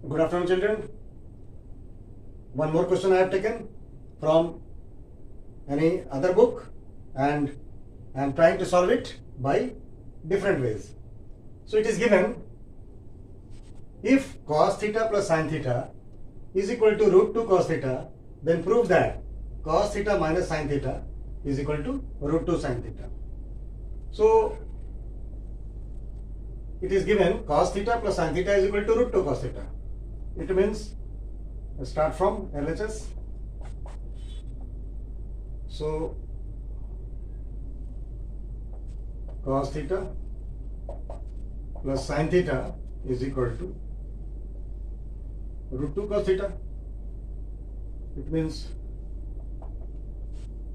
Good afternoon, children. One more question I have taken from any other book, and I am trying to solve it by different ways. So it is given, if cos theta plus sin theta is equal to root 2 cos theta, then prove that cos theta minus sin theta is equal to root 2 sin theta. So it is given cos theta plus sin theta is equal to root 2 cos theta. It means, start from LHS. So cos theta plus sin theta is equal to root 2 cos theta. It means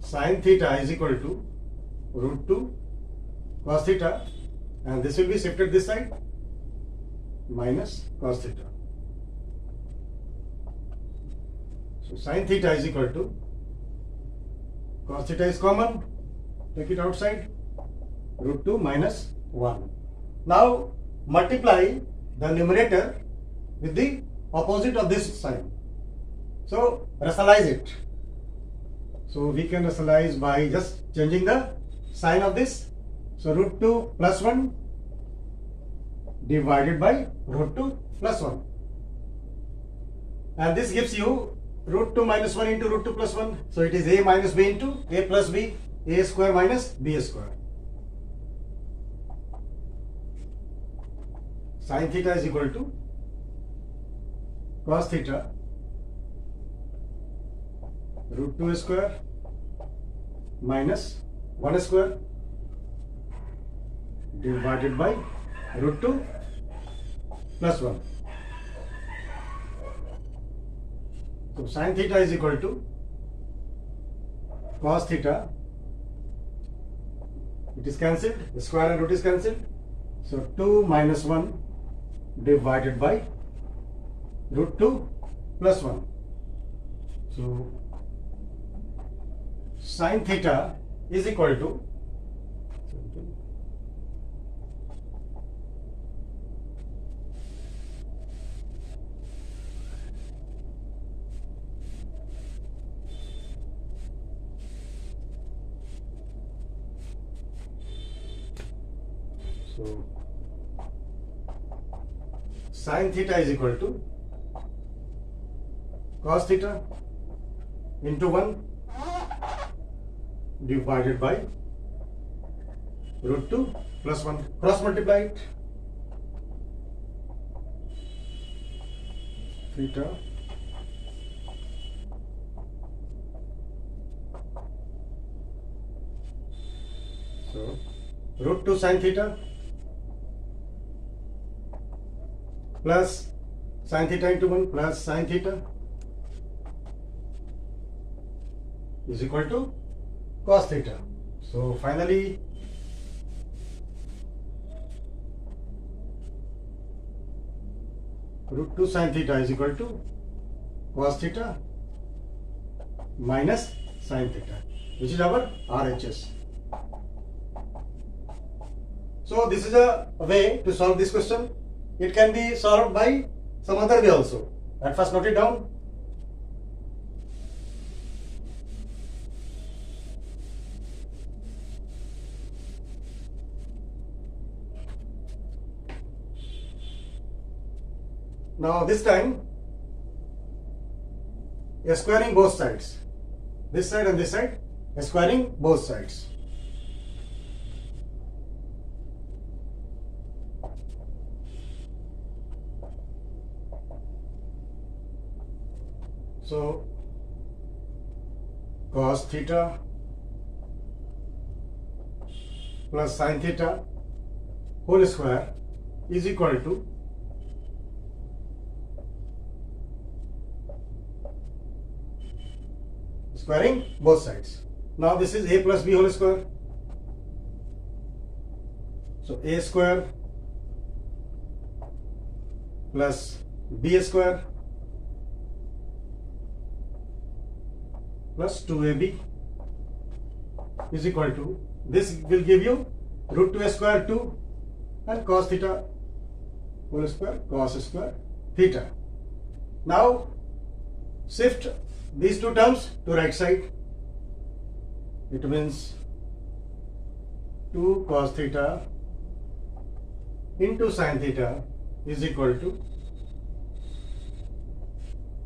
sin theta is equal to root 2 cos theta, and this will be shifted this side, minus cos theta. So sin theta is equal to, cos theta is common, take it outside, root 2 minus 1. Now multiply the numerator with the opposite of this sign. So rationalize it. So we can rationalize by just changing the sign of this. So root 2 plus 1 divided by root 2 plus 1. And this gives you root 2 minus 1 into root 2 plus 1. So it is a minus b into a plus b, a square minus b square. Sin theta is equal to cos theta root 2 square minus 1 square divided by root 2 plus 1. So sin theta is equal to cos theta, it is cancelled, square and root is cancelled. So 2 minus 1 divided by root 2 plus 1. So sin theta is equal to sin theta is equal to cos theta into 1 divided by root 2 plus 1. Cross multiply it. Theta so root 2 sin theta plus sin theta into 1 plus sin theta is equal to cos theta. So finally root 2 sin theta is equal to cos theta minus sin theta, which is our RHS. So this is a way to solve this question. It can be solved by some other way also. At first note it down. Now this time, squaring both sides. This side and this side, squaring both sides. So cos theta plus sin theta whole square is equal to squaring both sides. Now this is a plus b whole square. So a square plus b square plus 2ab is equal to, this will give you root 2 square 2 and cos theta whole square cos square theta. Now shift these two terms to right side. It means 2 cos theta into sin theta is equal to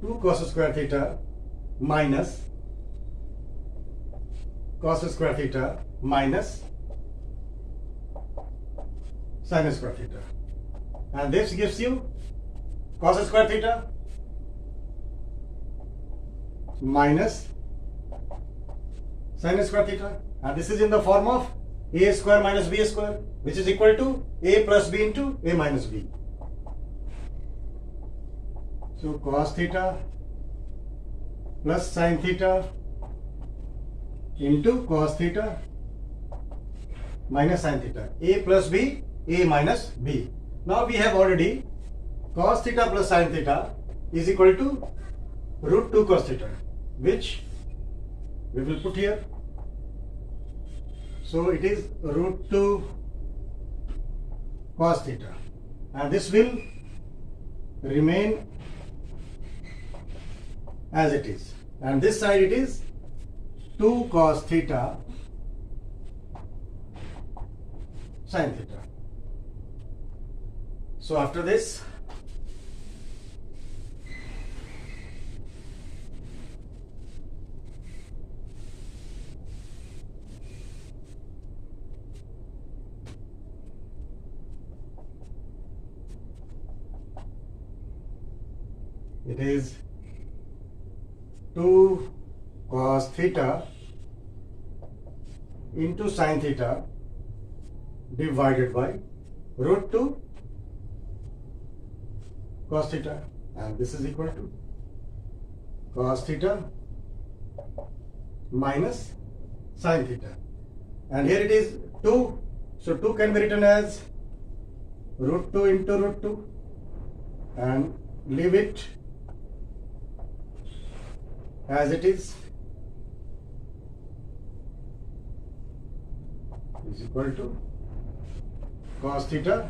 2 cos square theta minus cos square theta minus sin square theta. And this gives you cos square theta minus sin square theta, and this is in the form of a square minus b square, which is equal to a plus b into a minus b. So cos theta plus sin theta into cos theta minus sin theta, a plus b, a minus b. Now we have already cos theta plus sin theta is equal to root 2 cos theta, which we will put here. So it is root 2 cos theta, and this will remain as it is, and this side it is 2 cos theta sin theta. So after this, it is 2 cos theta into sin theta divided by root 2 cos theta, and this is equal to cos theta minus sin theta, and here it is 2, so 2 can be written as root 2 into root 2 and leave it as it is equal to cos theta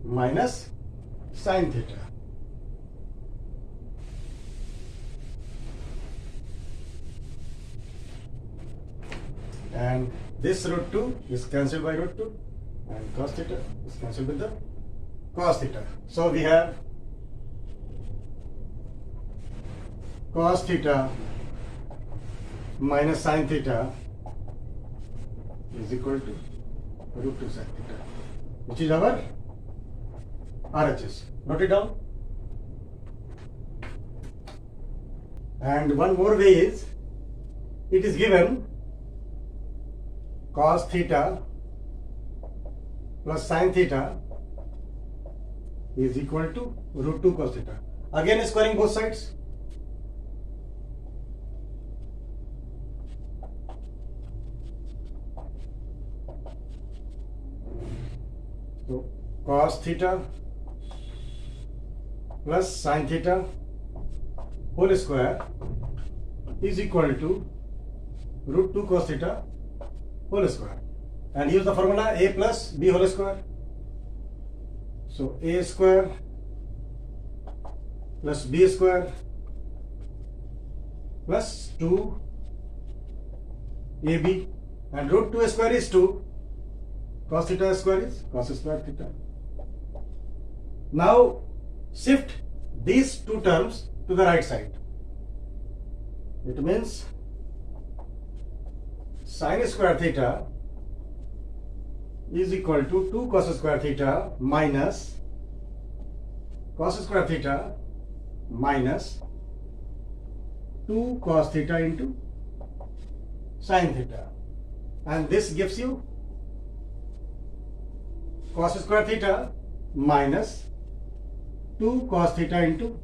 minus sin theta. And this root 2 is cancelled by root 2, and cos theta is cancelled with the cos theta. So we have cos theta minus sin theta is equal to root 2 sin theta, which is our RHS. Note it down. And one more way is, it is given cos theta plus sin theta is equal to root 2 cos theta. Again squaring both sides. So cos theta plus sin theta whole square is equal to root 2 cos theta whole square, and use the formula a plus b whole square. So a square plus b square plus 2 ab, and root 2 square is 2, cos theta square is cos square theta. Now shift these two terms to the right side. It means sin square theta is equal to 2 cos square theta minus cos square theta minus 2 cos theta into sin theta, and this gives you cos square theta minus 2 cos theta into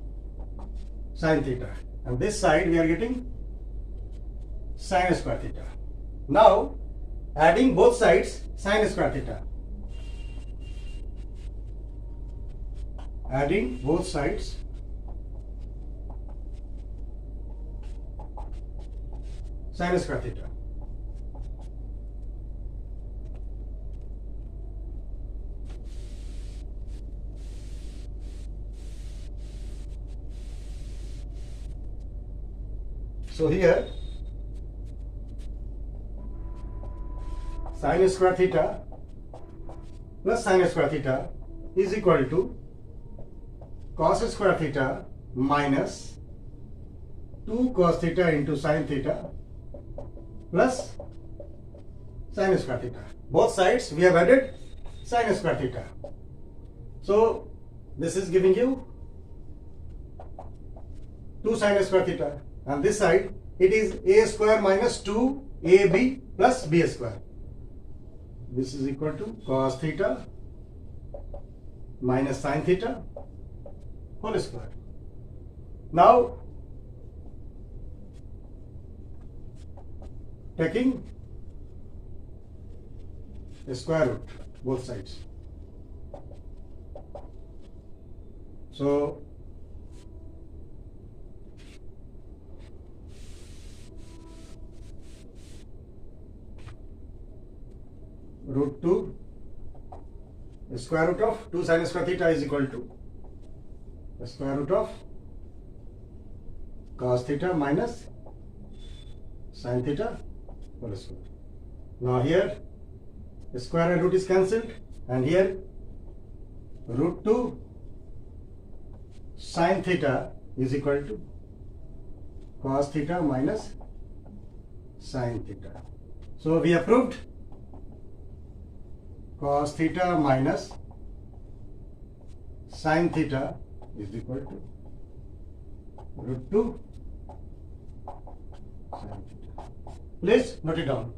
sin theta, and this side we are getting sin square theta. Now adding both sides sin square theta, adding both sides sin square theta. So here sin square theta plus sin square theta is equal to cos square theta minus 2 cos theta into sin theta plus sin square theta. Both sides we have added sin square theta. So this is giving you 2 sin square theta, and this side it is a square minus 2ab plus b square. This is equal to cos theta minus sin theta whole square. Now taking a square root both sides. So root 2, the square root of 2 sin square theta is equal to the square root of cos theta minus sin theta whole square. Now here the square and root is cancelled, and here root 2 sin theta is equal to cos theta minus sin theta. So we have proved cos theta minus sin theta is equal to root 2 sin theta. Please note it down.